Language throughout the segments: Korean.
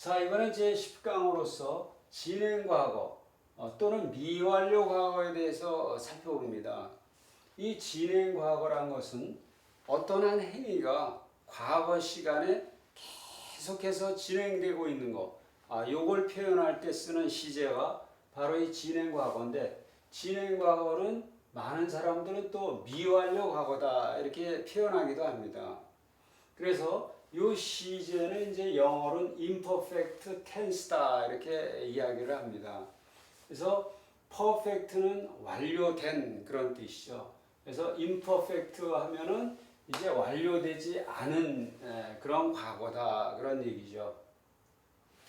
자, 이번엔 제10강으로서 진행과거 또는 미완료 과거에 대해서 살펴봅니다. 이 진행과거란 것은 어떤 한 행위가 과거 시간에 계속해서 진행되고 있는 것, 요걸 표현할 때 쓰는 시제가 바로 이 진행과거인데, 진행과거는 많은 사람들은 또 미완료 과거다 이렇게 표현하기도 합니다. 그래서 이 시제는 이제 영어로는 imperfect tense다 이렇게 이야기를 합니다. 그래서 perfect는 완료된 그런 뜻이죠. 그래서 imperfect 하면은 이제 완료되지 않은 그런 과거다 그런 얘기죠.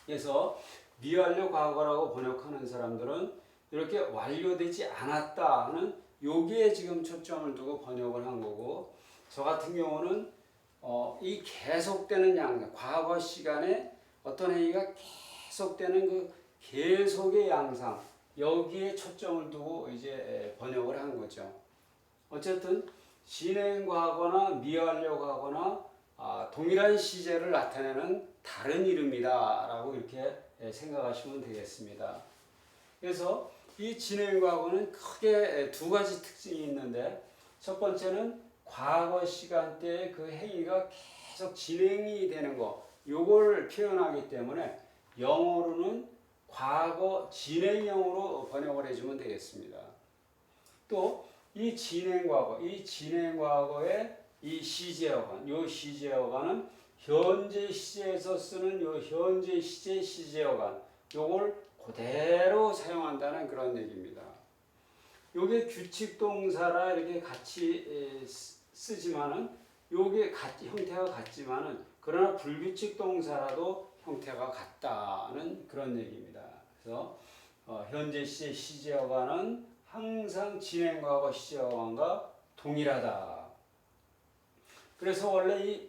그래서 미완료 과거라고 번역하는 사람들은 이렇게 완료되지 않았다 하는 여기에 지금 초점을 두고 번역을 한 거고, 저 같은 경우는 이 계속되는 양상, 과거 시간에 어떤 행위가 계속되는 그 계속의 양상, 여기에 초점을 두고 이제 번역을 한 거죠. 어쨌든 진행 과거나 미완료 과거나 동일한 시제를 나타내는 다른 이름이다라고 이렇게 생각하시면 되겠습니다. 그래서 이 진행 과거는 크게 두 가지 특징이 있는데, 첫 번째는 과거 시간대에 그 행위가 계속 진행이 되는 거, 요걸 표현하기 때문에 영어로는 과거 진행형으로 번역을 해주면 되겠습니다. 또 이 진행과거, 이 진행과거의 이 시제어간, 요 시제어간은 현재 시제에서 쓰는 요 현재 시제 시제어간, 요걸 그대로 사용한다는 그런 얘기입니다. 요게 규칙 동사라 이렇게 같이 쓰지만은 요게 형태가 같지만은 그러나 불규칙 동사라도 형태가 같다는 그런 얘기입니다. 그래서 현재 시제 시제어간은 항상 진행과거 시제어간과 동일하다. 그래서 원래 이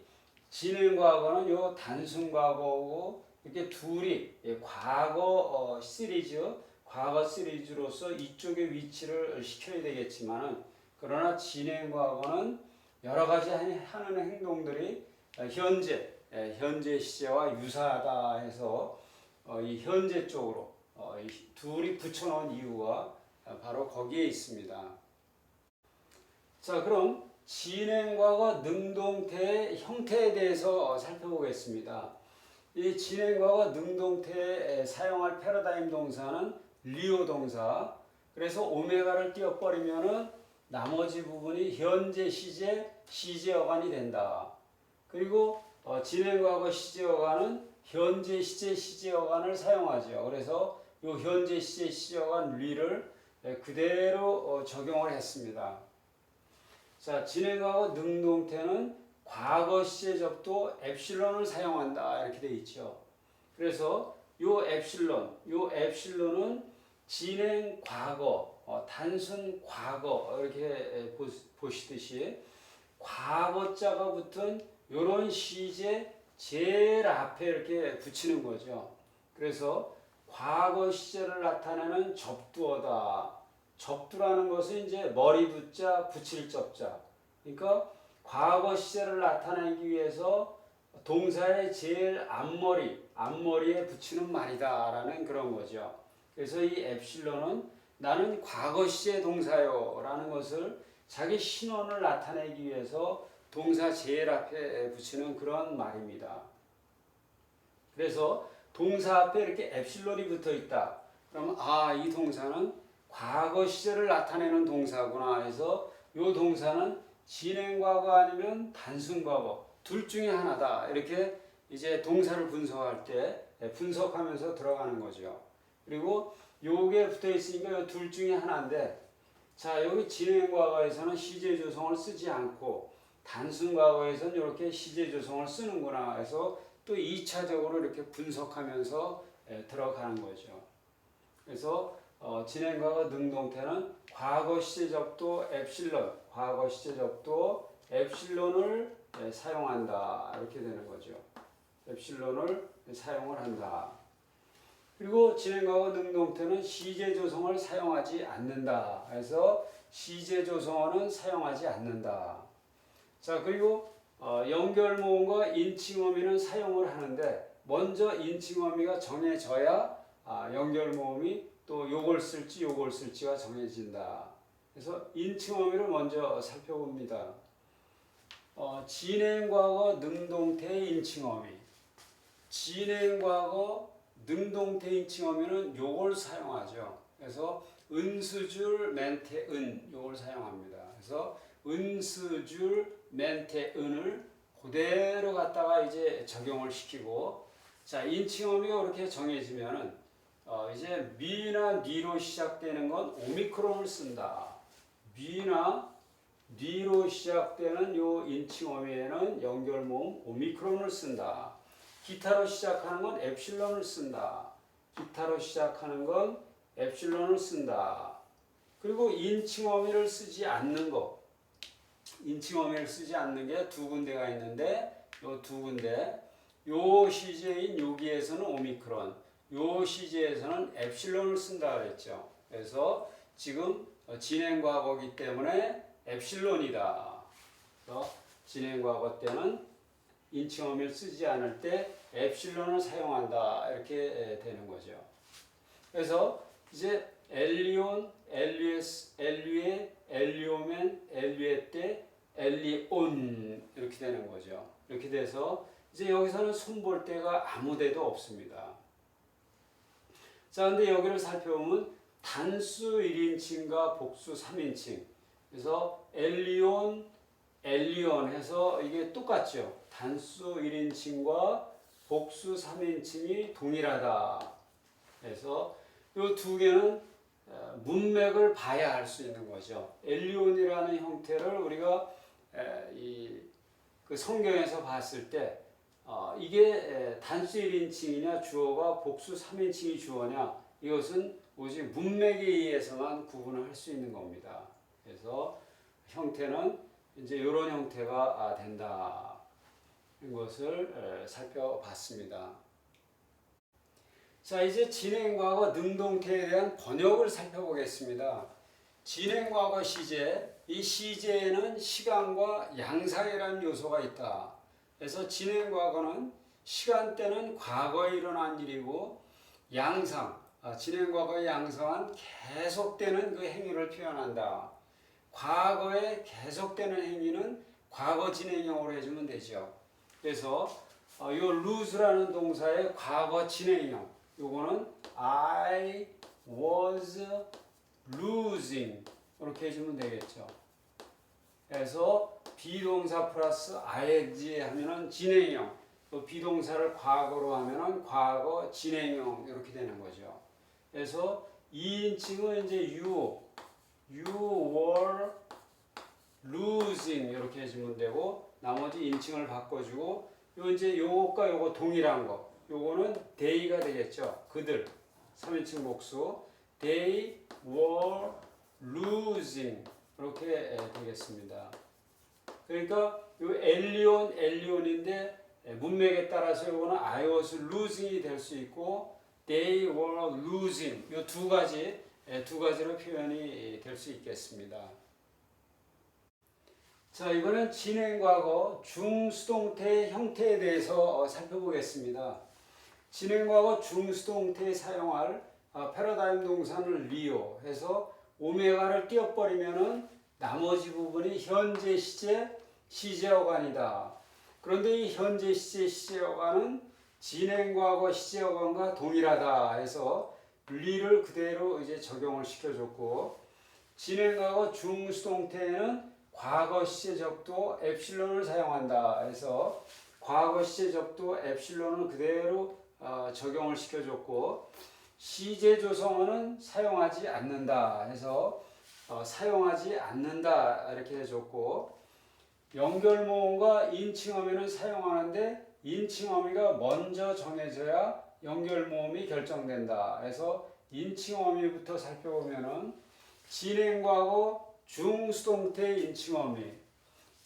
진행과거는 요 단순과거고 이렇게 둘이 과거 시리즈로서 이쪽에 위치를 시켜야 되겠지만은, 그러나 진행과거는 여러 가지 하는 행동들이 현재 시제와 유사하다 해서 이 현재 쪽으로 이 둘이 붙여놓은 이유가 바로 거기에 있습니다. 자, 그럼 진행과거 능동태의 형태에 대해서 살펴보겠습니다. 이 진행과거 능동태에 사용할 패러다임 동사는 리오 동사. 그래서 오메가를 띄워버리면은 나머지 부분이 현재 시제, 시제어간이 된다. 그리고 진행과거 시제어간은 현재 시제, 시제어간을 사용하죠. 그래서 이 현재 시제, 시제어간 리를 그대로 적용을 했습니다. 자, 진행과거 능동태는 과거 시제적도 엡실론을 사용한다 이렇게 되어 있죠. 그래서 요 엡실론은 진행 과거, 단순 과거 이렇게 보시듯이 과거자가 붙은 요런 시제 제일 앞에 이렇게 붙이는 거죠. 그래서 과거 시제를 나타내는 접두어다. 접두라는 것은 이제 머리 붙자 붙일 접자. 그러니까 과거 시제를 나타내기 위해서 동사의 제일 앞머리에 붙이는 말이다라는 그런 거죠. 그래서 이 엡실론은 나는 과거 시제 동사요 라는 것을 자기 신원을 나타내기 위해서 동사 제일 앞에 붙이는 그런 말입니다. 그래서 동사 앞에 이렇게 엡실론이 붙어 있다. 그러면 이 동사는 과거 시제를 나타내는 동사구나 해서 이 동사는 진행과거 아니면 단순과거 둘 중에 하나다. 이렇게 이제 동사를 분석할 때 분석하면서 들어가는 거죠. 그리고 요게 붙어 있으니까 요 둘 중에 하나인데, 자, 여기 진행과거에서는 시제 조성을 쓰지 않고 단순과거에서는 이렇게 시제 조성을 쓰는구나 해서 또 2차적으로 이렇게 분석하면서 들어가는 거죠. 그래서 진행과거 능동태는 과거 시제적도 엡실론을 사용한다 이렇게 되는 거죠. 엡실론을 사용을 한다. 그리고 진행과거 능동태는 시제 조성을 사용하지 않는다. 그래서 시제 조성어는 사용하지 않는다. 자, 그리고 연결 모음과 인칭 어미는 사용을 하는데 먼저 인칭 어미가 정해져야 연결 모음이 또 요걸 쓸지가 정해진다. 그래서 인칭 어미를 먼저 살펴봅니다. 진행과거 능동태 인칭 어미. 진행과거 능동태 인칭 어미는 요걸 사용하죠. 그래서 은스줄 멘태 은 요걸 사용합니다. 그래서 은스줄 멘태 은을 그대로 갖다가 이제 적용을 시키고, 자, 인칭 어미가 그렇게 정해지면은 이제 미나 니로 시작되는 건 오미크론을 쓴다. 미나 니로 시작되는 요 인칭 어미에는 연결 모음 오미크론을 쓴다. 기타로 시작하는 건 엡실론을 쓴다. 기타로 시작하는 건 엡실론을 쓴다. 그리고 인칭 어미를 쓰지 않는 거. 인칭 어미를 쓰지 않는 게 두 군데가 있는데, 요 두 군데. 요 시제인 여기에서는 오미크론, 요 시제에서는 엡실론을 쓴다 그랬죠. 그래서 지금 진행과거이기 때문에 엡실론이다. 그래서 진행과거 때는 인칭 어미를 쓰지 않을 때 엡실론을 사용한다. 이렇게 되는 거죠. 그래서 이제 엘리온, 엘리에스, 엘리에, 엘리오멘, 엘리에 때 엘리온 이렇게 되는 거죠. 이렇게 돼서 이제 여기서는 손볼 데가 아무 데도 없습니다. 자, 근데 여기를 살펴보면 단수 1인칭과 복수 3인칭. 그래서 엘리온, 엘리온 해서 이게 똑같죠. 단수 1인칭과 복수 3인칭이 동일하다. 그래서 이 두 개는 문맥을 봐야 알 수 있는 거죠. 엘리온이라는 형태를 우리가 그 성경에서 봤을 때 이게 단수 1인칭이냐 주어가 복수 3인칭이 주어냐, 이것은 오직 문맥에 의해서만 구분을 할 수 있는 겁니다. 그래서 형태는 이제 이런 형태가 된다. 이것을 살펴봤습니다. 자, 이제 진행과거 능동태에 대한 번역을 살펴보겠습니다. 진행과거 시제, 이 시제에는 시간과 양상이라는 요소가 있다. 그래서 진행과거는 시간대는 과거에 일어난 일이고, 양상, 진행과거의 양상은 계속되는 그 행위를 표현한다. 과거에 계속되는 행위는 과거 진행형으로 해주면 되죠. 그래서 요 lose라는 동사의 과거 진행형, 요거는 I was losing 이렇게 해주면 되겠죠. 그래서 비동사 플러스 ing 하면은 진행형, 또 비동사를 과거로 하면은 과거 진행형 이렇게 되는 거죠. 그래서 2인칭은 이제 you were losing 이렇게 해주면 되고, 나머지 인칭을 바꿔주고, 요 이제 요것과 요거 동일한 거, 요거는 they가 되겠죠. 그들 3인칭 복수 they were losing 이렇게 되겠습니다. 그러니까 요 엘리온인데 문맥에 따라서 요거는 I was losing이 될 수 있고 they were losing, 요 두 가지로 표현이 될 수 있겠습니다. 자, 이번엔 진행과거 중수동태의 형태에 대해서 살펴보겠습니다. 진행과거 중수동태에 사용할 패러다임 동사는 리오 해서 오메가를 띄워버리면은 나머지 부분이 현재 시제, 시제어간이다. 그런데 이 현재 시제, 시제어간은 진행과거 시제어간과 동일하다 해서 리를 그대로 이제 적용을 시켜줬고, 진행과거 중수동태에는 과거 시제적도 엡실론을 사용한다 해서 과거 시제적도 엡실론을 그대로 적용을 시켜줬고, 시제 조성어는 사용하지 않는다 해서 사용하지 않는다 이렇게 해줬고, 연결모음과 인칭어미는 사용하는데 인칭어미가 먼저 정해져야 연결모음이 결정된다 해서 인칭어미부터 살펴보면은 진행과거 중수동태 인칭어미,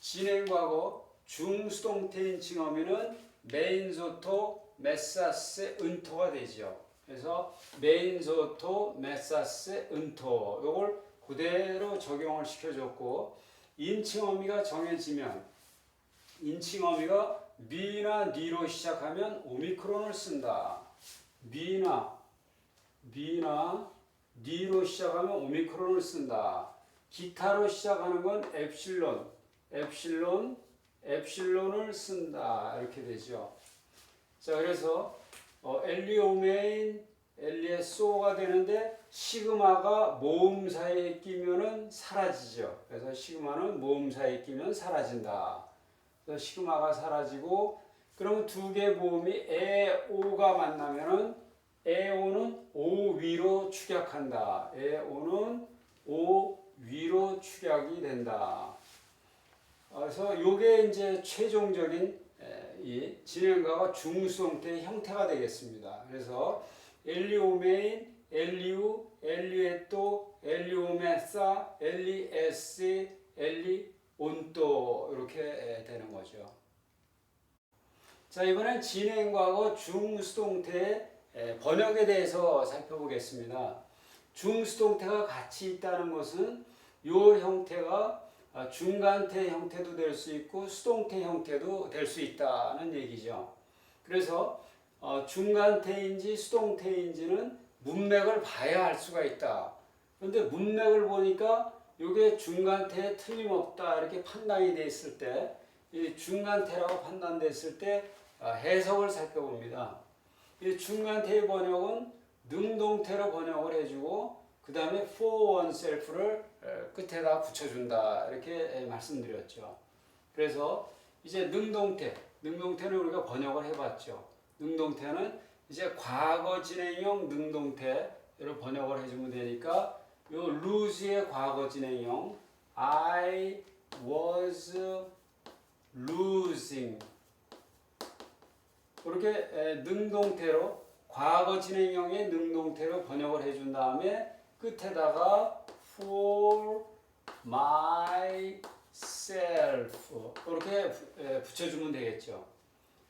진행과거 중수동태 인칭어미는 메인소토 메사세 은토가 되죠. 그래서 메인소토 메사세 은토 요걸 그대로 적용을 시켜줬고, 인칭어미가 정해지면 인칭어미가 미나 니로 시작하면 오미크론을 쓴다. 미나 니로 시작하면 오미크론을 쓴다. 기타로 시작하는 건 엡실론을 쓴다. 이렇게 되죠. 자, 그래서 엘리오메인, 엘리에소가 되는데 시그마가 모음사에 끼면은 사라지죠. 그래서 시그마는 모음사에 끼면 사라진다. 그래서 시그마가 사라지고 그러면 두 개 모음이 에오가 만나면은 에오는 오 위로 축약한다. 에오는 오 위로 축약이 된다. 그래서 요게 이제 최종적인 이 진행가가 중수동태의 형태가 되겠습니다. 그래서 엘리오메인, 엘리우, 엘리에또, 엘리오메사, 엘리에시, 엘리온또 이렇게 되는 거죠. 자, 이번엔 진행과거 중수동태의 번역에 대해서 살펴보겠습니다. 중수동태가 같이 있다는 것은 이 형태가 중간태 형태도 될 수 있고 수동태 형태도 될 수 있다는 얘기죠. 그래서 중간태인지 수동태인지는 문맥을 봐야 알 수가 있다. 그런데 문맥을 보니까 이게 중간태에 틀림없다 이렇게 판단이 돼 있을 때, 이 중간태라고 판단됐을 때 해석을 살펴봅니다. 이 중간태의 번역은 능동태로 번역을 해주고 그 다음에 for oneself를 끝에다 붙여준다 이렇게 말씀드렸죠. 그래서 이제 능동태는 우리가 번역을 해봤죠. 능동태는 이제 과거 진행형 능동태로 번역을 해주면 되니까 요 lose의 과거 진행형 I was losing 이렇게 능동태로 과거 진행형의 능동태로 번역을 해준 다음에 끝에다가 for myself 이렇게 붙여주면 되겠죠.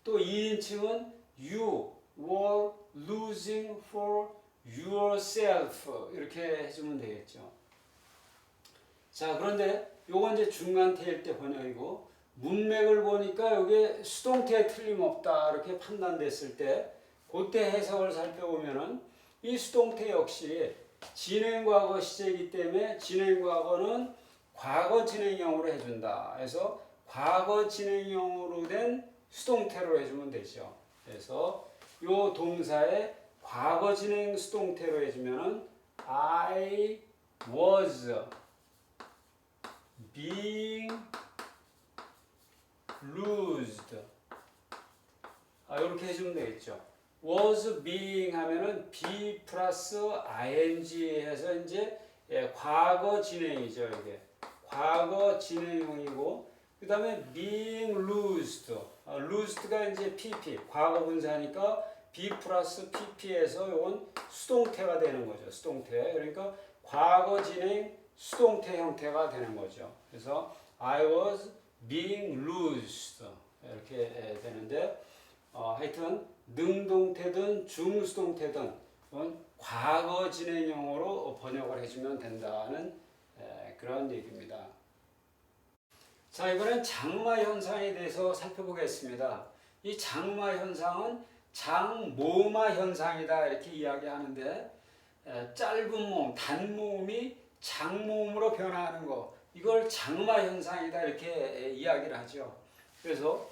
또 2인칭은 you were losing for yourself 이렇게 해주면 되겠죠. 자, 그런데 요건 이제 중간태일 때 번역이고 문맥을 보니까 이게 수동태에 틀림없다 이렇게 판단됐을 때 그때 해석을 살펴보면은 이 수동태 역시 진행과거 시제이기 때문에 진행과거는 과거 진행형으로 해준다. 그래서 과거 진행형으로 된 수동태로 해주면 되죠. 그래서 이 동사의 과거 진행 수동태로 해주면은 I was being loosed 이렇게 해주면 되겠죠. was being 하면은 be 플러스 ing 해서 이제 과거 진행이죠. 이게 과거 진행형이고 그 다음에 being loosed loosed가 이제 pp 과거 분사니까 be 플러스 pp에서 이건 수동태가 되는 거죠. 수동태. 그러니까 과거 진행 수동태 형태가 되는 거죠. 그래서 I was being loosed 이렇게 되는데 하여튼 능동태든 중수동태든 과거 진행형으로 번역을 해주면 된다는 그런 얘기입니다. 자, 이번엔 장마 현상에 대해서 살펴보겠습니다. 이 장마 현상은 장모마 현상이다 이렇게 이야기하는데 짧은 모음, 단모음이 장모음으로 변화하는 거 이걸 장마 현상이다 이렇게 이야기를 하죠. 그래서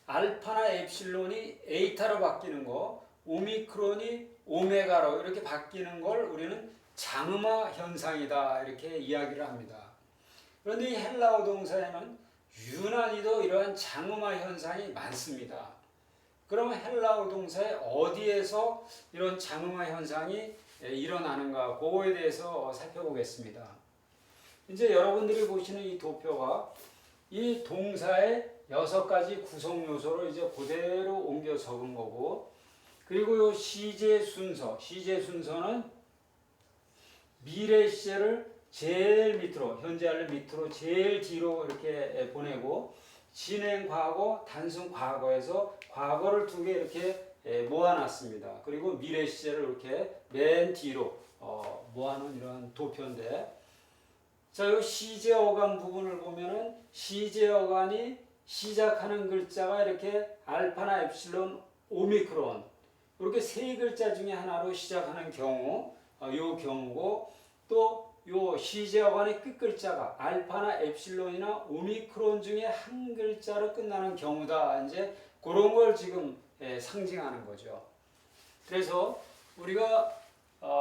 알파나 엡실론이 에이타로 바뀌는 거, 오미크론이 오메가로 이렇게 바뀌는 걸 우리는 장마 현상이다 이렇게 이야기를 합니다. 그런데 이 헬라어 동사에는 유난히도 이러한 장마 현상이 많습니다. 그러면 헬라어 동사에 어디에서 이런 장마 현상이 일어나는가 그거에 대해서 살펴보겠습니다. 이제 여러분들이 보시는 이 도표가 이 동사의 6가지 구성 요소를 이제 그대로 옮겨 적은 거고 그리고 요 시제 순서는 미래 시제를 제일 밑으로 현재를 밑으로 제일 뒤로 이렇게 보내고 진행 과거, 단순 과거에서 과거를 2개 이렇게 모아놨습니다. 그리고 미래 시제를 이렇게 맨 뒤로 모아놓은 이런 도표인데 자, 이 시제 어간 부분을 보면은 시제 어간이 시작하는 글자가 이렇게 알파나 엡실론, 오미크론 이렇게 세 글자 중에 하나로 시작하는 경우, 요 경우고 또 요 시제어간의 끝 글자가 알파나 엡실론이나 오미크론 중에 한 글자로 끝나는 경우다. 이제 그런 걸 지금 상징하는 거죠. 그래서 우리가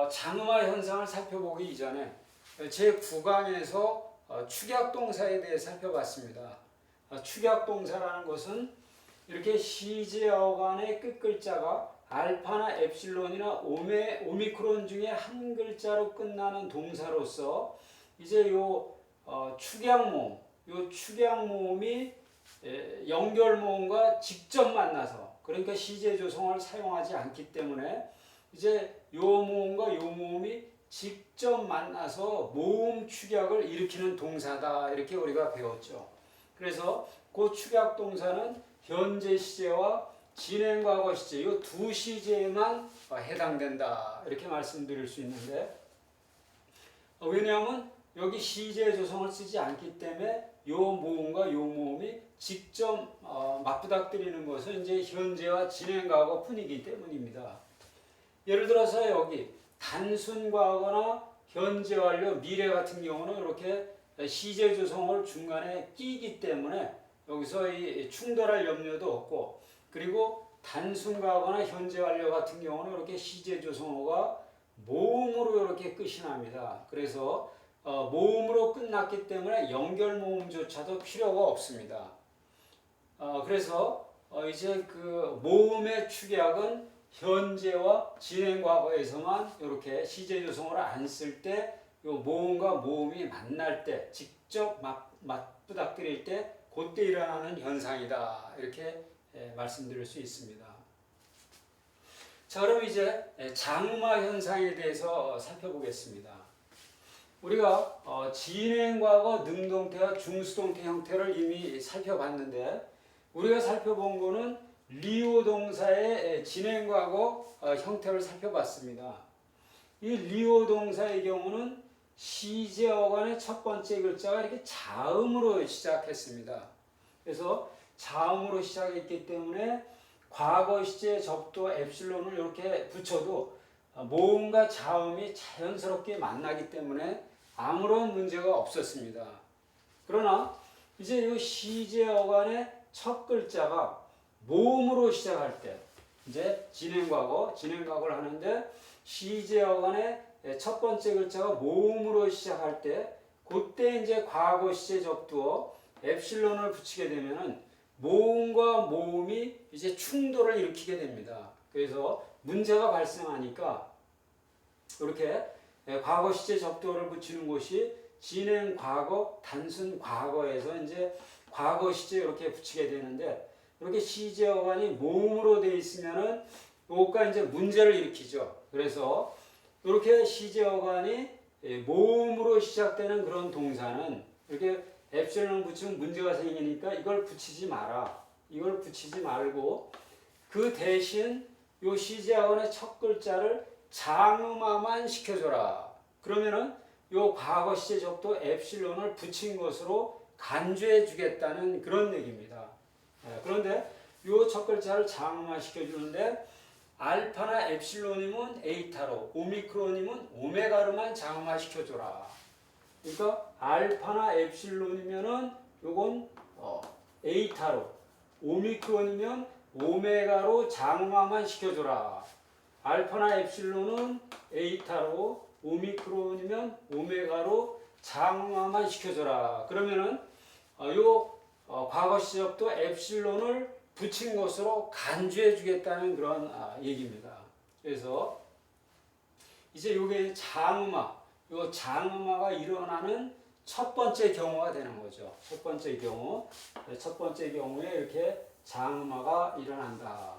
장음화 현상을 살펴보기 이전에 제 9강에서 축약동사에 대해 살펴봤습니다. 축약동사라는 것은 이렇게 시제어간의 끝 글자가 알파나 엡실론이나 오미크론 중에 한 글자로 끝나는 동사로서 이제 요 축약모음이 연결모음과 직접 만나서 그러니까 시제 조성을 사용하지 않기 때문에 이제 요 모음과 요 모음이 직접 만나서 모음 축약을 일으키는 동사다 이렇게 우리가 배웠죠. 그래서 그 축약 동사는 현재 시제와 진행 과거 시제 이 두 시제에만 해당된다 이렇게 말씀드릴 수 있는데 왜냐하면 여기 시제 조성을 쓰지 않기 때문에 요 모음과 요 모음이 직접 맞부닥뜨리는 것은 이제 현재와 진행 과거뿐이기 때문입니다. 예를 들어서 여기 단순 과거나 현재 완료, 미래 같은 경우는 이렇게 시제 조성을 중간에 끼기 때문에 여기서 이 충돌할 염려도 없고 그리고 단순 과거나 현재 완료 같은 경우는 이렇게 시제 조성어가 모음으로 이렇게 끝이 납니다. 그래서 모음으로 끝났기 때문에 연결 모음조차도 필요가 없습니다. 그래서 이제 그 모음의 축약은 현재와 진행 과거에서만 이렇게 시제 조성어를 안 쓸 때 요 모음과 모음이 만날 때 직접 맞부닥뜨릴 때 그때 일어나는 현상이다 이렇게 말씀드릴 수 있습니다. 자 그럼 이제 장음화 현상에 대해서 살펴보겠습니다. 우리가 진행 과거 능동태와 중수동태 형태를 이미 살펴봤는데 우리가 살펴본 거는 리오 동사의 진행 과거 형태를 살펴봤습니다. 이 리오 동사의 경우는 시제어간의 첫 번째 글자가 이렇게 자음으로 시작했습니다. 그래서 자음으로 시작했기 때문에 과거 시제 접두 엡실론을 이렇게 붙여도 모음과 자음이 자연스럽게 만나기 때문에 아무런 문제가 없었습니다. 그러나 이제 이 시제어간의 첫 글자가 모음으로 시작할 때 이제 진행과거를 하는데 시제어간의 첫 번째 글자가 모음으로 시작할 때 그때 이제 과거 시제 접두어 엡실론을 붙이게 되면은 모음과 모음이 이제 충돌을 일으키게 됩니다. 그래서 문제가 발생하니까 이렇게 과거 시제 접두어를 붙이는 곳이 진행 과거, 단순 과거에서 이제 과거 시제 이렇게 붙이게 되는데 이렇게 시제어간이 모음으로 되어 있으면은 요거가 이제 문제를 일으키죠. 그래서 이렇게 시제어간이 모음으로 시작되는 그런 동사는 이렇게 엡실론을 붙이면 문제가 생기니까 이걸 붙이지 마라. 이걸 붙이지 말고 그 대신 요 시제어간의 첫 글자를 장음화만 시켜줘라. 그러면은 요 과거 시제 접두 엡실론을 붙인 것으로 간주해 주겠다는 그런 얘기입니다. 그런데 요 첫 글자를 장음화 시켜주는데 알파나 엡실론이면 에이타로, 오미크론이면 오메가로만 장음화 시켜줘라. 그러니까 알파나 엡실론이면은 요건 에이타로, 오미크론이면 오메가로 장음화만 시켜줘라. 알파나 엡실론은 에이타로, 오미크론이면 오메가로 장음화만 시켜줘라. 그러면은 요 과거 시제부터 엡실론을 붙인 것으로 간주해 주겠다는 그런 얘기입니다. 그래서 이제 요게 장음화, 요 장음화가 일어나는 첫 번째 경우가 되는 거죠. 첫 번째 경우에 이렇게 장음화가 일어난다.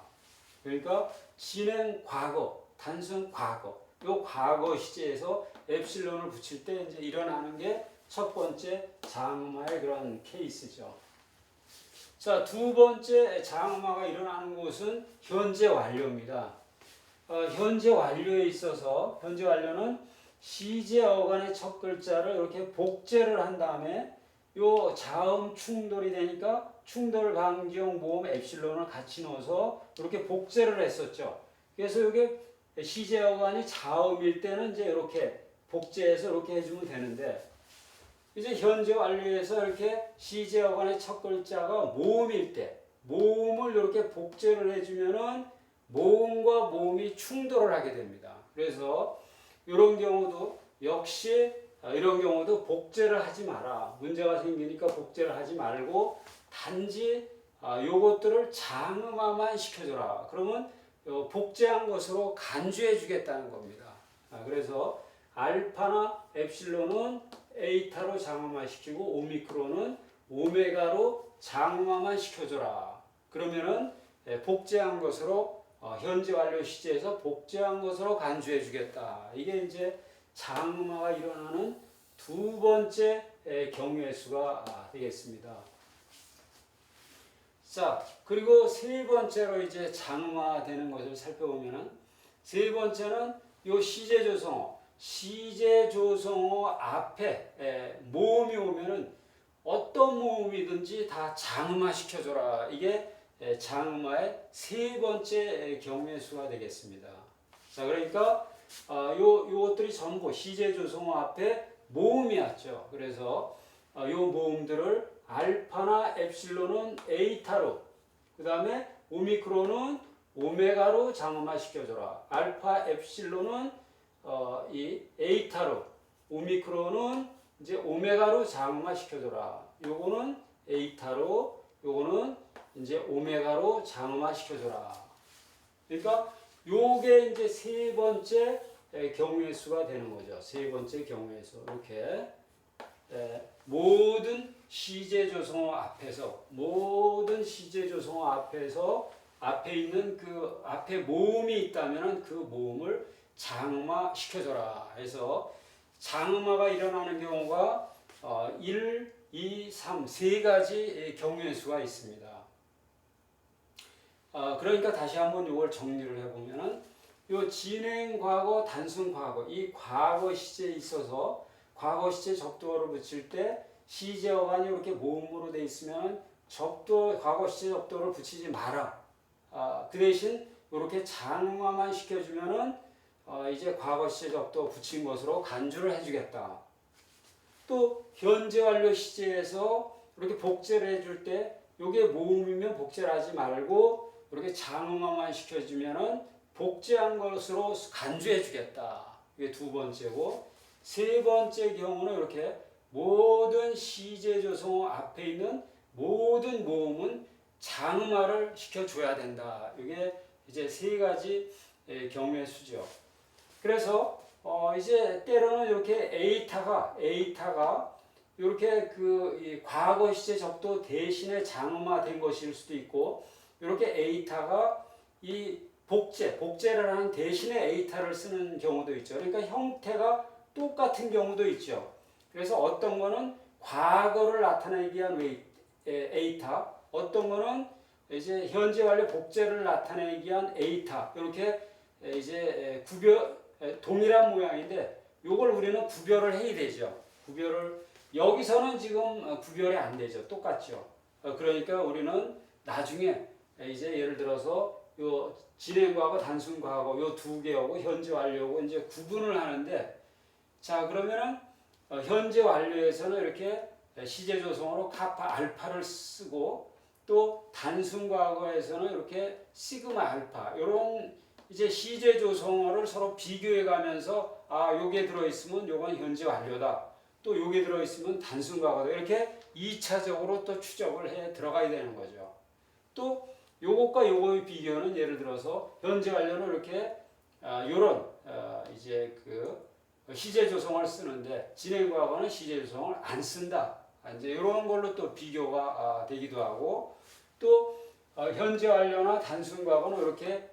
그러니까 진행 과거, 단순 과거, 요 과거 시제에서 엡실론을 붙일 때 이제 일어나는 게 첫 번째 장음화의 그런 케이스죠. 자, 두 번째 장음화가 일어나는 곳은 현재 완료입니다. 현재 완료에 있어서 현재 완료는 시제 어간의 첫 글자를 이렇게 복제를 한 다음에 요 자음 충돌이 되니까 충돌 방지용 모음 엡실론을 같이 넣어서 이렇게 복제를 했었죠. 그래서 이게 시제어간이 자음일 때는 이제 이렇게 복제해서 이렇게 해주면 되는데, 이제 현재 완료에서 이렇게 시제어간의 첫 글자가 모음일 때 모음을 이렇게 복제를 해주면은 모음과 모음이 충돌을 하게 됩니다. 그래서 이런 경우도 역시 이런 경우도 복제를 하지 마라. 문제가 생기니까 복제를 하지 말고 단지 요것들을 장음화만 시켜줘라. 그러면 복제한 것으로 간주해 주겠다는 겁니다. 그래서 알파나 엡실론은 에이타로 장음화 시키고 오미크론은 오메가로 장음화만 시켜줘라. 그러면은 복제한 것으로 현재 완료 시제에서 복제한 것으로 간주해 주겠다. 이게 이제 장음화가 일어나는 두 번째 경우의 수가 되겠습니다. 자, 그리고 세 번째로 이제 장음화되는 것을 살펴보면은, 세 번째는 요 시제조성어 앞에 모음이 오면은 어떤 모음이든지 다 장음화 시켜줘라. 이게 장음화의 세 번째 경우의 수가 되겠습니다. 자, 그러니까 요것들이 전부 시제조성어 앞에 모음이 왔죠. 그래서 요 모음들을 알파나 엡실론은 에이타로, 그 다음에 오미크론은 오메가로 장음화 시켜줘라. 알파 엡실론은 이 에이타로, 오미크론은 이제 오메가로 장음화 시켜줘라. 요거는 에이타로, 요거는 이제 오메가로 장음화 시켜줘라. 그러니까 요게 이제 세 번째 경우의 수가 되는 거죠. 세 번째 경우의 수. 이렇게 모든 시제조성어 앞에서 앞에 있는 그 앞에 모음이 있다면은 그 모음을 장음화 시켜줘라 해서 장음화가 일어나는 경우가 1, 2, 3 세 가지 경우의 수가 있습니다. 그러니까 다시 한번 이걸 정리를 해보면은 요 진행 과거, 단순 과거, 이 과거 시제에 있어서 과거 시제 접두어를 붙일 때 시제어간이 이렇게 모음으로 돼 있으면 과거 시제 접두어를 붙이지 마라. 그 대신 이렇게 장음화만 시켜주면은 이제 과거 시제 접두어 붙인 것으로 간주를 해주겠다. 또 현재 완료 시제에서 이렇게 복제를 해줄 때 이게 모음이면 복제를 하지 말고 이렇게 장음화만 시켜주면은 복제한 것으로 간주해 주겠다. 이게 두 번째고, 세 번째 경우는 이렇게 모든 시제조성어 앞에 있는 모든 모음은 장음화를 시켜줘야 된다. 이게 이제 세 가지 경우의 수죠. 그래서 이제 때로는 이렇게 에이타가 이렇게 이 과거 시제 접두 대신에 장음화된 것일 수도 있고, 이렇게 에이타가 이 복제를 하는 대신에 에이타를 쓰는 경우도 있죠. 그러니까 형태가 똑같은 경우도 있죠. 그래서 어떤 거는 과거를 나타내기 위한 에이타, 어떤 거는 이제 현재 완료 복제를 나타내기 위한 에이타, 이렇게 이제 동일한 모양인데 요걸 우리는 구별을 해야 되죠. 여기서는 지금 구별이 안 되죠. 똑같죠. 그러니까 우리는 나중에 이제 예를 들어서 요 진행과거, 단순과거 요 두 개하고 현재 완료하고 이제 구분을 하는데, 자 그러면은 현재 완료에서는 이렇게 시제조성어로 카파 알파를 쓰고, 또 단순과거에서는 이렇게 시그마 알파, 이런 이제 시제조성어를 서로 비교해 가면서 요게 들어있으면 요건 현재 완료다, 또 요게 들어있으면 단순과거다, 이렇게 2차적으로 또 추적을 해 들어가야 되는 거죠. 또 요것과 요거의 비교는 예를 들어서 현재 완료는 이렇게 요런 이제 그 시제조성어를 쓰는데 진행과거는 시제조성어를 안 쓴다. 이제 이런 걸로 또 비교가 되기도 하고, 또 현재 완료나 단순과거는 이렇게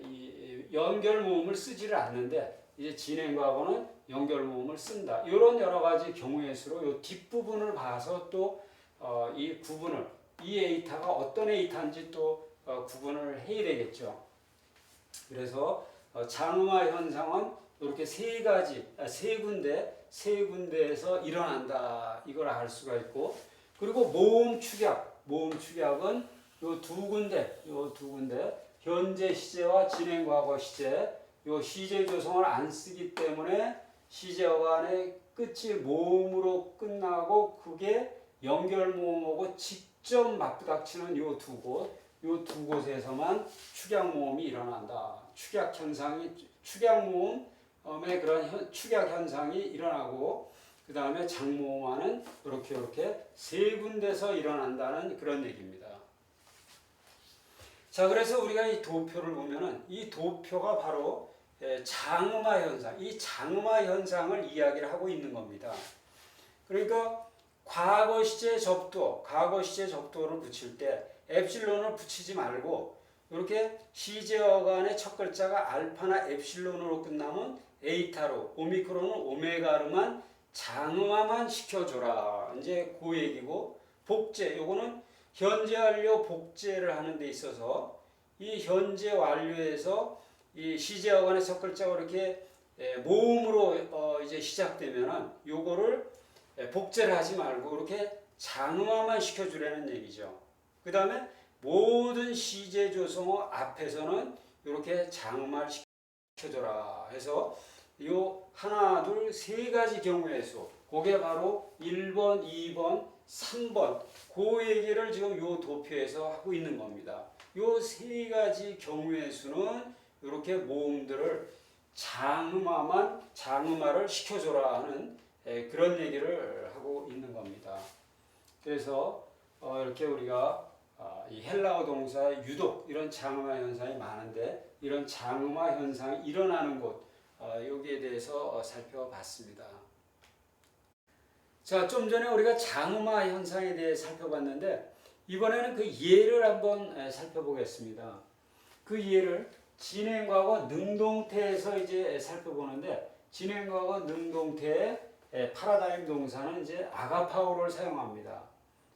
이 연결 모음을 쓰지를 않는데 이제 진행과거는 연결 모음을 쓴다. 이런 여러 가지 경우의 수로 이 뒷부분을 봐서 또 이 구분을, 이 에이타가 어떤 에이타인지 또 구분을 해야 되겠죠. 그래서 장음화 현상은 이렇게 세 군데에서 일어난다. 이걸 알 수가 있고, 그리고 모음 축약, 모음 축약은 요 두 군데 현재 시제와 진행 과거 시제 요 시제 조성을 안 쓰기 때문에 시제어간의 끝이 모음으로 끝나고 그게 연결 모음하고 직접 맞부닥치는 요 두 곳에서만 축약 모음이 일어난다. 축약 모음의 그런 축약 현상이 일어나고 그 다음에 장모음화는 이렇게 세 군데서 일어난다는 그런 얘기입니다. 자, 그래서 우리가 이 도표를 보면은 이 도표가 바로 장음화 현상, 이 장음화 현상을 이야기를 하고 있는 겁니다. 그러니까 과거 시제 접두어를 붙일 때 엡실론을 붙이지 말고 이렇게 시제어간의 첫 글자가 알파나 엡실론으로 끝나면 에이타로, 오미크론은 오메가로만 장음화만 시켜줘라. 이제 그 얘기고 복제, 요거는 현재 완료 복제를 하는 데 있어서 이 현재 완료에서 이 시제어간의 첫 글자가 이렇게 모음으로 이제 시작되면은 요거를 복제를 하지 말고 이렇게 장음화만 시켜주라는 얘기죠. 그 다음에 모든 시제 조성어 앞에서는 이렇게 장음화를 시켜줘라 해서 요 하나, 둘, 세 가지 경우의 수 그게 바로 1번, 2번, 3번 그 얘기를 지금 요 도표에서 하고 있는 겁니다. 요 세 가지 경우의 수는 이렇게 모음들을 장음화를 시켜줘라 하는 그런 얘기를 하고 있는 겁니다. 그래서 이렇게 우리가 이 헬라어 동사에 유독 이런 장음화 현상이 많은데 이런 장음화 현상이 일어나는 곳 여기에 대해서 살펴봤습니다. 자, 좀 전에 우리가 장음화 현상에 대해 살펴봤는데 이번에는 그 예를 한번 살펴보겠습니다. 그 예를 진행과거 능동태에서 이제 살펴보는데 진행과거 능동태의 파라다임 동사는 이제 아가파오를 사용합니다.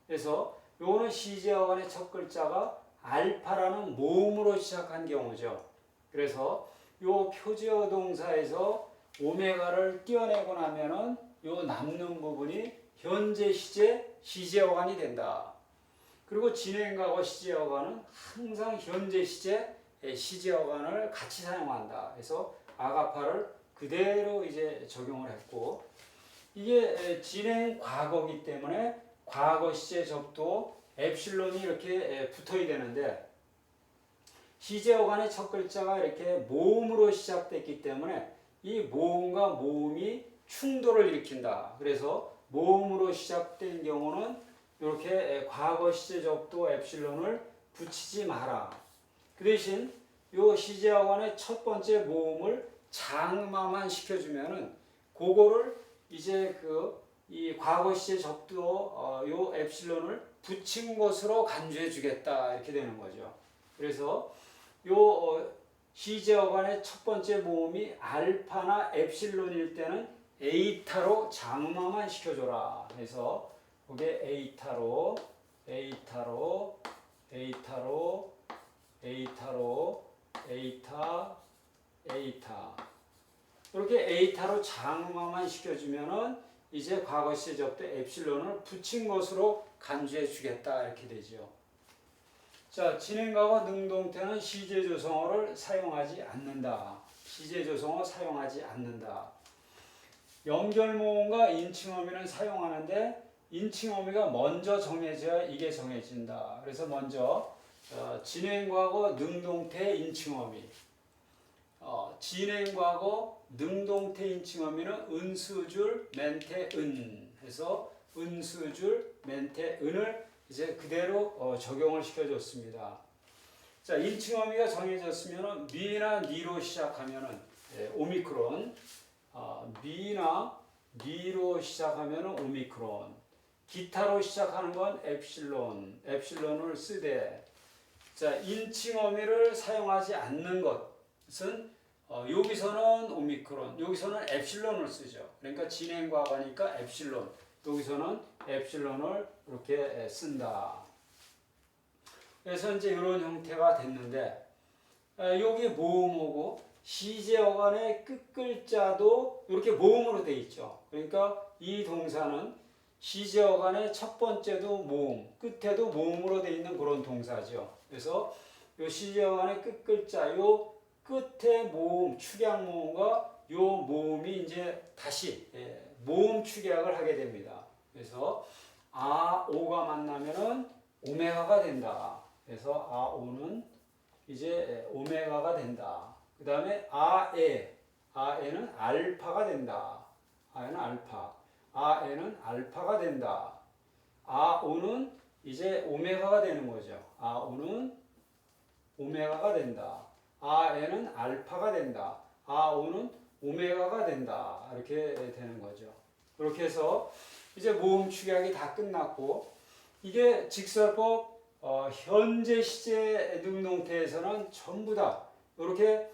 그래서 요거는 시제어간의 첫 글자가 알파라는 모음으로 시작한 경우죠. 그래서 요 표제어 동사에서 오메가를 떼어내고 나면은 요 남는 부분이 현재 시제어간이 된다. 그리고 진행과거 시제어간은 항상 현재 시제어간을 같이 사용한다. 그래서 아가파를 그대로 이제 적용을 했고 이게 진행 과거이기 때문에 과거 시제 접두 엡실론이 이렇게 붙어야 되는데 시제어간의 첫 글자가 이렇게 모음으로 시작됐기 때문에 이 모음과 모음이 충돌을 일으킨다. 그래서 모음으로 시작된 경우는 이렇게 과거 시제 접두 엡실론을 붙이지 마라. 그 대신 요 시제어간의 첫 번째 모음을 장음화만 시켜주면은 그거를 이제 이 과거 시제 접두 요 엡실론을 붙인 것으로 간주해 주겠다 이렇게 되는 거죠. 그래서 요 시제어간의 첫 번째 모음이 알파나 엡실론일 때는 에이타로 장음화만 시켜줘라. 그래서 그게 에이타로 에이타 이렇게 에이타로 장음화만 시켜주면은 이제 과거 시제 접두 엡실론을 붙인 것으로 간주해 주겠다 이렇게 되죠. 자, 진행과거 능동태는 시제 조성어를 사용하지 않는다. 연결모음과 인칭어미는 사용하는데 인칭어미가 먼저 정해져야 이게 정해진다. 그래서 먼저 진행과거 능동태 인칭어미 진행과거 능동태 인칭어미는 은수줄 멘태 은 해서 은수줄 멘태 은을 이제 그대로 적용을 시켜줬습니다. 자, 인칭어미가 정해졌으면 미나 니로 시작하면은 오미크론, 미나 니로 시작하면은 오미크론, 기타로 시작하는 건 엡실론을 쓰되, 자, 인칭어미를 사용하지 않는 것은 여기서는 오미크론, 여기서는 엡실론을 쓰죠. 그러니까 진행과거니까 엡실론, 여기서는 엡실론을 이렇게 쓴다. 그래서 이제 이런 형태가 됐는데 여기 모음하고 시제어간의 끝글자도 이렇게 모음으로 돼 있죠. 그러니까 이 동사는 시제 어간의 첫 번째도 모음, 끝에도 모음으로 되어 있는 그런 동사죠. 그래서 요 시제 어간의 끝 글자, 요 끝에 모음, 축약 모음과 요 모음이 이제 다시 모음 축약을 하게 됩니다. 그래서 아, 오가 만나면은 오메가가 된다. 그래서 아, 오는 이제 오메가가 된다. 그 다음에 아에는 알파가 된다. 아에는 알파. 아에는 알파가 된다. 아오는 이제 오메가가 되는 거죠. 아오는 오메가가 된다. 아에는 알파가 된다. 아오는 오메가가 된다. 이렇게 되는 거죠. 그렇게 해서 이제 모음 축약이 다 끝났고, 이게 직설법 현재 시제 능동태에서는 전부 다 이렇게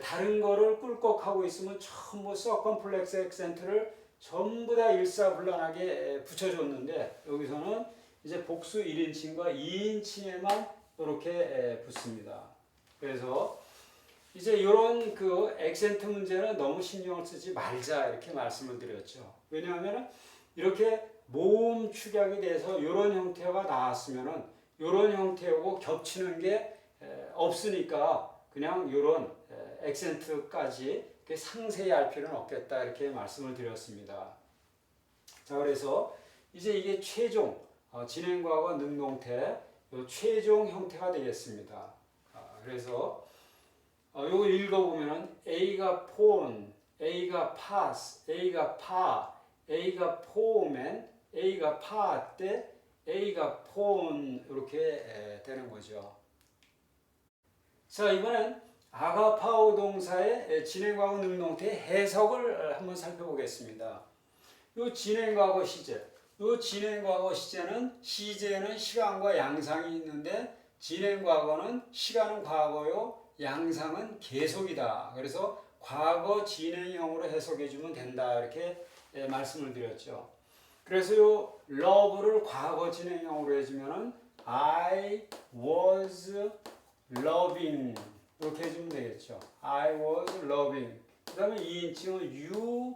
다른 거를 꿀꺽하고 있으면 전부 서컴플렉스 액센트를 전부 다 일사불란하게 붙여줬는데, 여기서는 이제 복수 1인칭과 2인칭에만 이렇게 붙습니다. 그래서 이제 이런 그 액센트 문제는 너무 신경을 쓰지 말자 이렇게 말씀을 드렸죠. 왜냐하면 이렇게 모음 축약이 돼서 이런 형태가 나왔으면은 이런 형태하고 겹치는 게 없으니까 그냥 이런 액센트까지 상세히 할 필요는 없겠다 이렇게 말씀을 드렸습니다. 자, 그래서 이제 이게 최종 진행과거 능동태 최종 형태가 되겠습니다. 그래서 요거 읽어보면은 A가 폰, A가 파스, A가 파, A가 포맨, A가 파 때 A가 폰 이렇게 되는 거죠. 자, 이번엔 아가파오 동사의 진행과거 능동태 해석을 한번 살펴보겠습니다. 요 진행과거 시제, 요 진행과거 시제는 시제에는 시간과 양상이 있는데 진행과거는 시간은 과거요, 양상은 계속이다. 그래서 과거 진행형으로 해석해주면 된다 이렇게 말씀을 드렸죠. 그래서 요 love를 과거 진행형으로 해주면은 I was loving 이렇게 해주면 되겠죠. I was loving. 그 다음에 2인칭은 you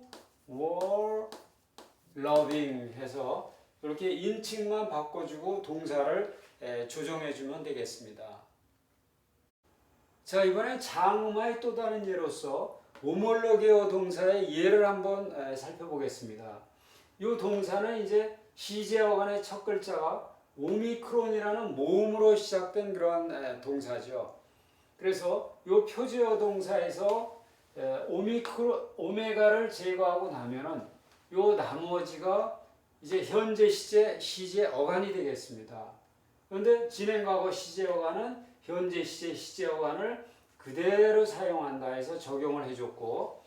were loving 해서 이렇게 인칭만 바꿔주고 동사를 조정해주면 되겠습니다. 자, 이번엔 장음화의 또 다른 예로서 오몰로게오 동사의 예를 한번 살펴보겠습니다. 이 동사는 이제 시제 어간의 첫 글자가 오미크론이라는 모음으로 시작된 그런 동사죠. 그래서 이 표제어 동사에서 오메가를 제거하고 나면은 요 나머지가 이제 현재 시제 어간이 되겠습니다. 그런데 진행과거 시제 어간은 현재 시제 어간을 그대로 사용한다 해서 적용을 해줬고,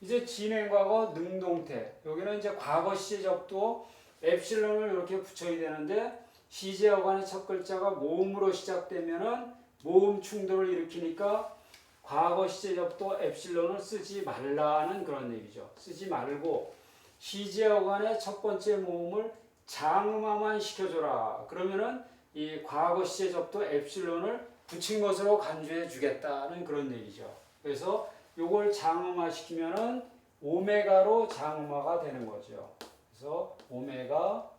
이제 진행과거 능동태 여기는 이제 과거 시제적도 엡실론을 이렇게 붙여야 되는데 시제 어간의 첫 글자가 모음으로 시작되면은 모음 충돌을 일으키니까 과거 시제적도 엡실론을 쓰지 말라는 그런 얘기죠. 쓰지 말고 시제 어간의 첫 번째 모음을 장음화만 시켜줘라. 그러면은 이 과거 시제적도 엡실론을 붙인 것으로 간주해 주겠다는 그런 얘기죠. 그래서 요걸 장음화 시키면은 오메가로 장음화가 되는 거죠. 그래서 오메가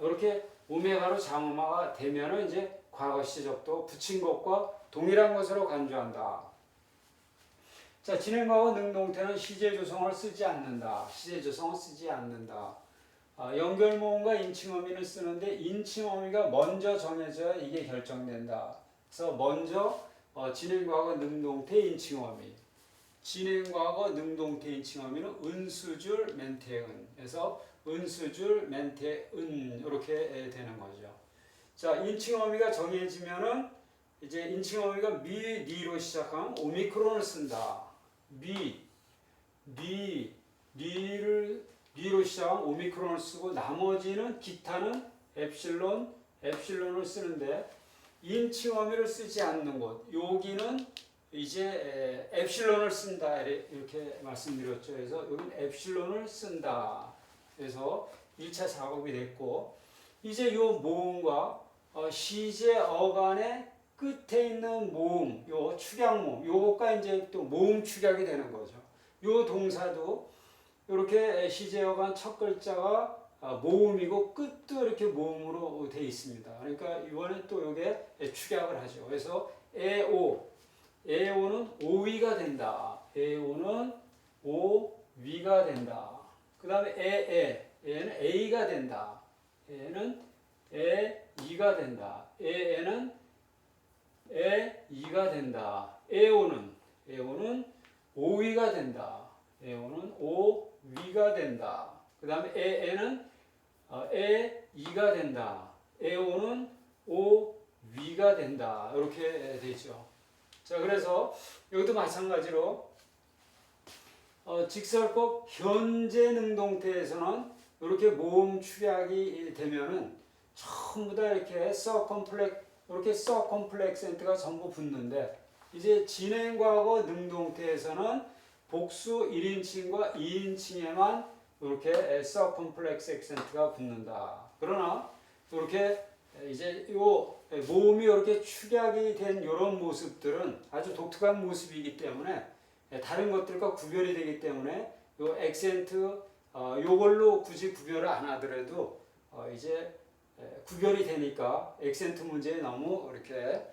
이렇게 오메가로 장음화가 되면은 이제 과거 시제적도 붙인 것과 동일한 것으로 간주한다. 자, 진행과거 능동태는 시제 조성을 쓰지 않는다. 연결모음과 인칭어미를 쓰는데 인칭어미가 먼저 정해져야 이게 결정된다. 그래서 먼저 진행과거 능동태 인칭어미. 진행과거 능동태 인칭어미는 은수줄 멘태은. 그래서 은수줄 멘태은 이렇게 되는 거죠. 자, 인칭어미가 정해지면은 이제 인칭어미가 미, 니로 시작하면 오미크론을 쓴다. 리로 시작한 오미크론을 쓰고 나머지는 기타는 엡실론을 쓰는데 인칭어미를 쓰지 않는 곳 여기는 이제 엡실론을 쓴다 이렇게 말씀드렸죠. 그래서 여기는 엡실론을 쓴다. 그래서 1차 작업이 됐고 이제 요 모음과 시제 어간의 끝에 있는 모음, 요 축약 모음, 요거가 이제 또 모음 축약이 되는 거죠. 요 동사도 이렇게 시제어간 첫 글자가 모음이고 끝도 이렇게 모음으로 되어 있습니다. 그러니까 이번에 또 요게 축약을 하죠. 그래서 에오는 오위가 된다. 에오는 오위가 된다. 그 다음에 에는 A가 된다. 에는 에이가 된다. 에는 에이가 된다. 에오는 오위가 된다. 에오는 오위가 된다. 그 다음에 에는 에이가 된다. 에오는 오위가 된다. 이렇게 되죠. 자, 그래서 여기도 마찬가지로 직설법 현재 능동태에서는 이렇게 모음 축약이 되면은 전부 다 이렇게 서컴플렉센트가 전부 붙는데, 이제 진행과거 능동태에서는 복수 1인칭과 2인칭에만 이렇게 서컴플렉스 액센트가 붙는다. 그러나 이렇게 이제 요 모음이 이렇게 축약이 된 이런 모습들은 아주 독특한 모습이기 때문에 다른 것들과 구별이 되기 때문에 요 액센트 요걸로 굳이 구별을 안 하더라도 이제 구별이 되니까 액센트 문제에 너무 이렇게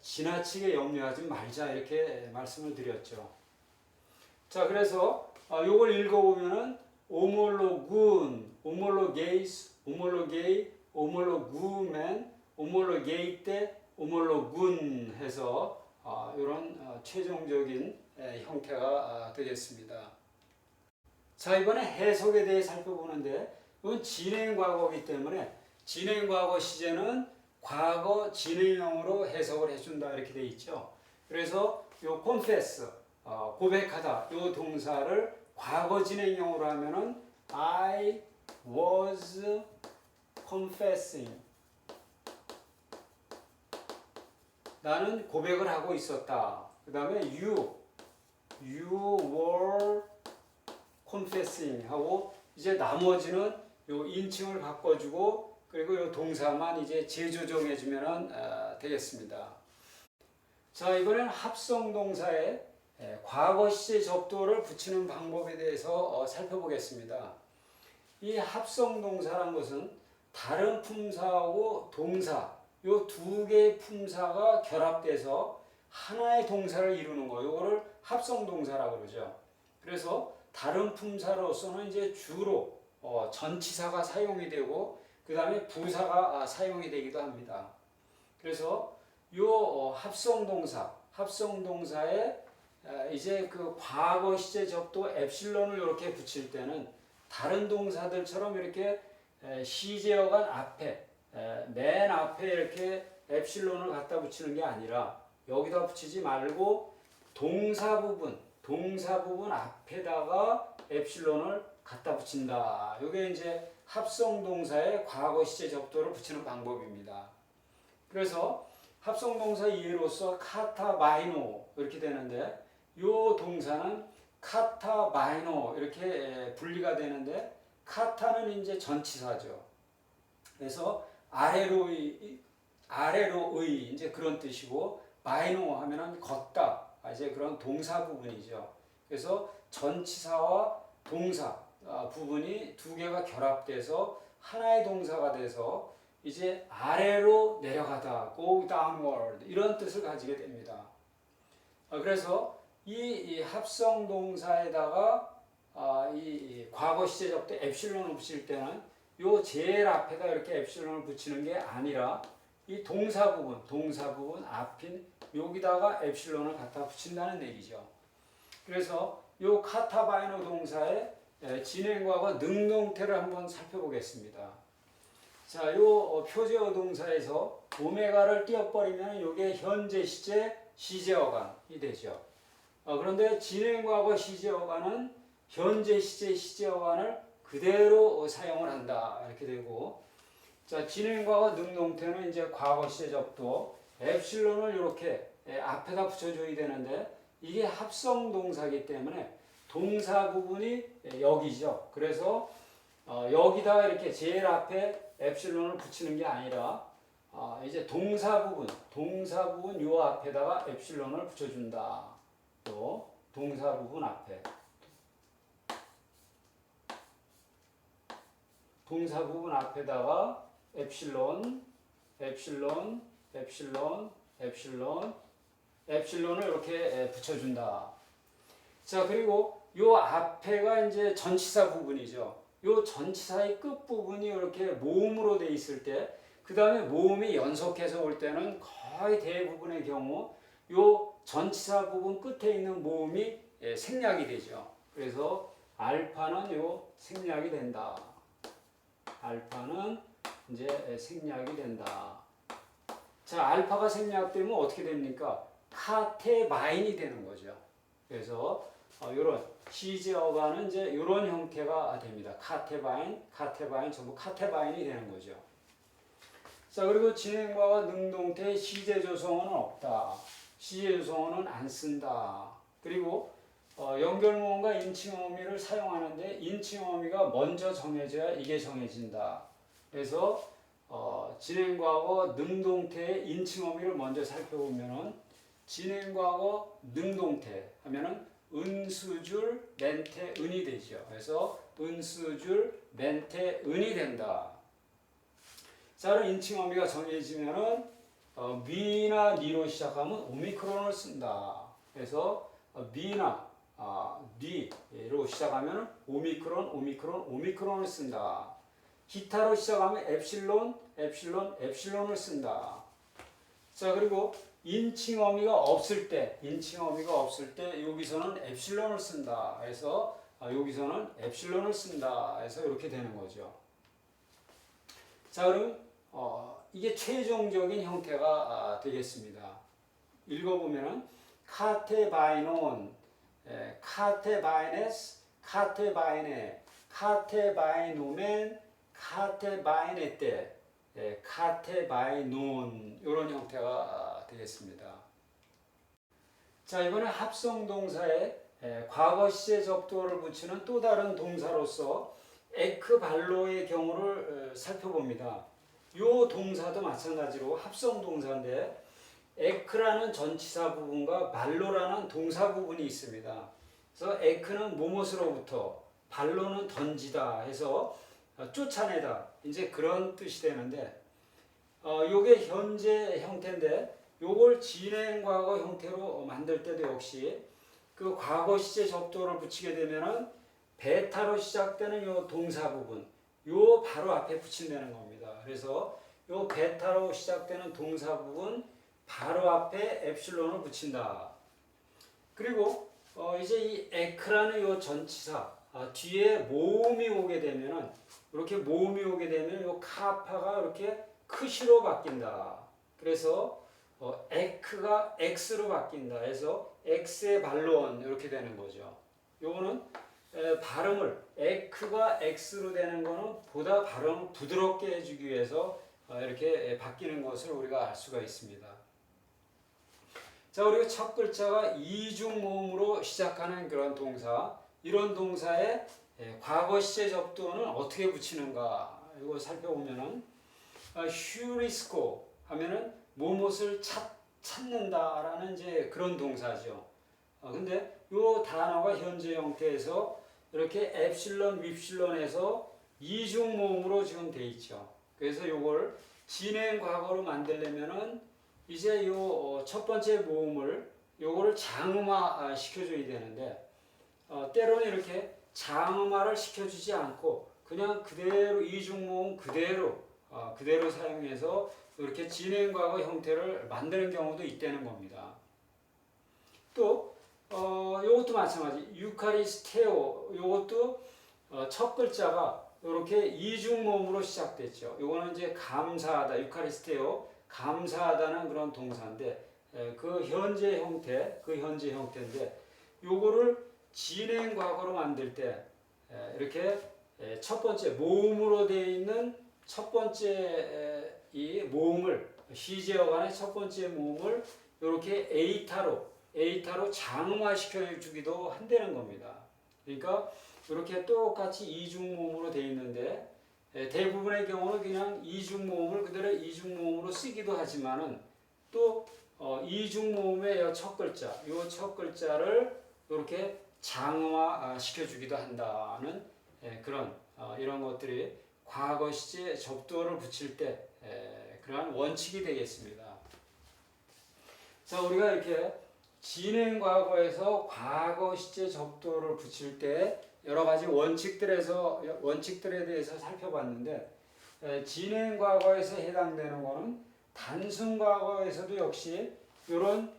지나치게 염려하지 말자 이렇게 말씀을 드렸죠. 자, 그래서 요걸 읽어보면은 오몰로군, 오몰로게이스, 오몰로게이, 오몰로구맨, 오몰로게이테, 오몰로군 해서 이런 최종적인 형태가 되겠습니다. 자, 이번에 해석에 대해 살펴보는데, 이건 진행과거이기 때문에 진행과거 시제는 과거 진행형으로 해석을 해준다 이렇게 돼 있죠. 그래서 요 confess, 고백하다 요 동사를 과거 진행형으로 하면은 I was confessing, 나는 고백을 하고 있었다. 그 다음에 you were confessing 하고 이제 나머지는 요 인칭을 바꿔주고 그리고 요 동사만 이제 재조정해주면 되겠습니다. 자, 이번에는 합성 동사에 과거 시제 접두어를 붙이는 방법에 대해서 살펴보겠습니다. 이 합성 동사란 것은 다른 품사하고 동사 요 두 개의 품사가 결합돼서 하나의 동사를 이루는 거, 요거를 합성 동사라고 그러죠. 그래서 다른 품사로서는 이제 주로 전치사가 사용이 되고 그 다음에 부사가 사용이 되기도 합니다. 그래서 요 합성 동사에 이제 그 과거 시제 접두 엡실론을 이렇게 붙일 때는 다른 동사들처럼 이렇게 시제어간 앞에 맨 앞에 이렇게 엡실론을 갖다 붙이는 게 아니라 여기다 붙이지 말고 동사 부분 앞에다가 엡실론을 갖다 붙인다. 이게 이제 합성 동사의 과거 시제 접두를 붙이는 방법입니다. 그래서 합성 동사 예로서 카타 마이노 이렇게 되는데 이 동사는 카타 마이노 이렇게 분리가 되는데 카타는 이제 전치사죠. 그래서 아래로의 이제 그런 뜻이고 마이노 하면은 걷다 이제 그런 동사 부분이죠. 그래서 전치사와 동사 부분이 두 개가 결합돼서 하나의 동사가 돼서 이제 아래로 내려가다, go downward 이런 뜻을 가지게 됩니다. 그래서 이 합성 동사에다가 이 과거 시제 접두 엡실론을 붙일 때는 요 제일 앞에다 이렇게 엡실론을 붙이는 게 아니라 이 동사 부분 앞인 여기다가 엡실론을 갖다 붙인다는 얘기죠. 그래서 요 카타바이노 동사의 진행과거 능동태를 한번 살펴보겠습니다. 자, 요 표제어 동사에서 오메가를 띄어버리면 요게 현재 시제 시제어간이 되죠. 그런데 진행과거 시제어간은 현재 시제 시제어간을 그대로 사용을 한다 이렇게 되고, 자, 진행과거 능동태는 이제 과거 시제 접두 엡실론을 이렇게 앞에다 붙여줘야 되는데 이게 합성 동사이기 때문에 동사 부분이 여기죠. 그래서 여기다가 이렇게 제일 앞에 엡실론을 붙이는 게 아니라 이제 동사 부분 요 앞에다가 엡실론을 붙여준다. 또 동사 부분 앞에 동사 부분 앞에다가 엡실론을 이렇게 붙여준다. 자, 그리고 요 앞에가 이제 전치사 부분이죠. 요 전치사의 끝 부분이 이렇게 모음으로 돼 있을 때, 그 다음에 모음이 연속해서 올 때는 거의 대부분의 경우 요 전치사 부분 끝에 있는 모음이 생략이 되죠. 그래서 알파는 요 생략이 된다. 알파는 이제 생략이 된다. 자, 알파가 생략되면 어떻게 됩니까? 카테바인이 되는 거죠. 그래서 이런 시제어가는 이제 이런 형태가 됩니다. 카테바인 전부 카테바인이 되는 거죠. 자, 그리고 진행과가 능동태 시제조성어는 없다. 시제조성어는 안 쓴다. 그리고 연결모음과 인칭어미를 사용하는데 인칭어미가 먼저 정해져야 이게 정해진다. 그래서 진행과거 능동태의 인칭어미를 먼저 살펴보면은 진행과거 능동태 하면은 은수줄 멘태 은이 되죠. 그래서 은수줄 멘태 은이 된다. 자, 그럼 인칭어미가 정해지면은 미나 니로 시작하면 오미크론을 쓴다. 그래서 미나 니로 시작하면 오미크론을 쓴다. 기타로 시작하면 엡실론을 쓴다. 자, 그리고 인칭어미가 없을 때 여기서는 엡실론을 쓴다. 그래서 여기서는 엡실론을 쓴다. 해서 이렇게 되는 거죠. 자, 그럼 이게 최종적인 형태가 되겠습니다. 읽어보면은 카테바이논, 카테바이네스, 카테바이네, 카테바이노멘, 카테바이네테, 카테바이논 이런 형태가 되겠습니다. 자, 이번에 합성동사에 과거 시제 접두어를 붙이는 또 다른 동사로서 에크발로의 경우를 살펴봅니다. 이 동사도 마찬가지로 합성동사인데 에크라는 전치사 부분과 발로라는 동사 부분이 있습니다. 그래서 에크는 무엇으로부터, 발로는 던지다 해서 쫓아내다 이제 그런 뜻이 되는데 요게 현재 형태인데 요걸 진행과거 형태로 만들 때도 역시 그 과거 시제 접두어를 붙이게 되면은 베타로 시작되는 요 동사 부분 요 바로 앞에 붙인다는 겁니다. 그래서 요 베타로 시작되는 동사 부분 바로 앞에 엡실론을 붙인다. 그리고 이제 이 에크라는 요 전치사 뒤에 모음이 오게 되면은 이렇게 모음이 오게 되면 요 카파가 이렇게 크시로 바뀐다. 그래서 에크가 X로 바뀐다. 해서 X의 발론 이렇게 되는 거죠. 요거는 발음을 에크가 X로 되는 거는 보다 발음을 부드럽게 해주기 위해서 이렇게 바뀌는 것을 우리가 알 수가 있습니다. 자, 그리고 첫 글자가 이중 모음으로 시작하는 그런 동사, 이런 동사에 과거 시제 접두어는 어떻게 붙이는가 이거 살펴보면은 휴리스코 하면은 무엇을 찾는다라는 이제 그런 동사죠. 근데 이 단어가 현재 형태에서 이렇게 엡실론, 윕실론에서 이중 모음으로 지금 돼 있죠. 그래서 이걸 진행 과거로 만들려면은 이제 요 첫 번째 모음을 요거를 장음화 시켜줘야 되는데 때로는 이렇게 장음화를 시켜주지 않고 그냥 그대로 이중 모음 그대로 사용해서 이렇게 진행 과거 형태를 만드는 경우도 있다는 겁니다. 또 요것도 마찬가지. 유카리스테오 요것도 첫 글자가 이렇게 이중 모음으로 시작됐죠. 요거는 이제 감사하다. 유카리스테오 감사하다는 그런 동사인데 그 현재 형태인데 요거를 진행 과거로 만들 때 이렇게 첫 번째 모음으로 되어 있는 첫 번째 이 모음을 시제어간의 첫 번째 모음을 이렇게 에이타로 장음화 시켜주기도 한다는 겁니다. 그러니까 이렇게 똑같이 이중 모음으로 되어 있는데 대부분의 경우는 그냥 이중모음을 그대로 이중모음으로 쓰기도 하지만은 또 이중모음의 첫 글자, 요 첫 글자를 이렇게 장화 시켜주기도 한다는 그런 이런 것들이 과거 시제 접두어를 붙일 때 그러한 원칙이 되겠습니다. 자, 우리가 이렇게 진행 과거에서 과거 시제 접두어를 붙일 때 여러 가지 원칙들에 대해서 살펴봤는데 진행 과거에서 해당되는 거는 단순 과거에서도 역시 이런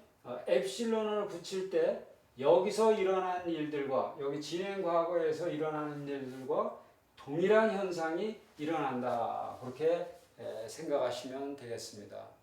엡실론을 붙일 때 여기서 일어난 일들과 여기 진행 과거에서 일어나는 일들과 동일한 현상이 일어난다. 그렇게 생각하시면 되겠습니다.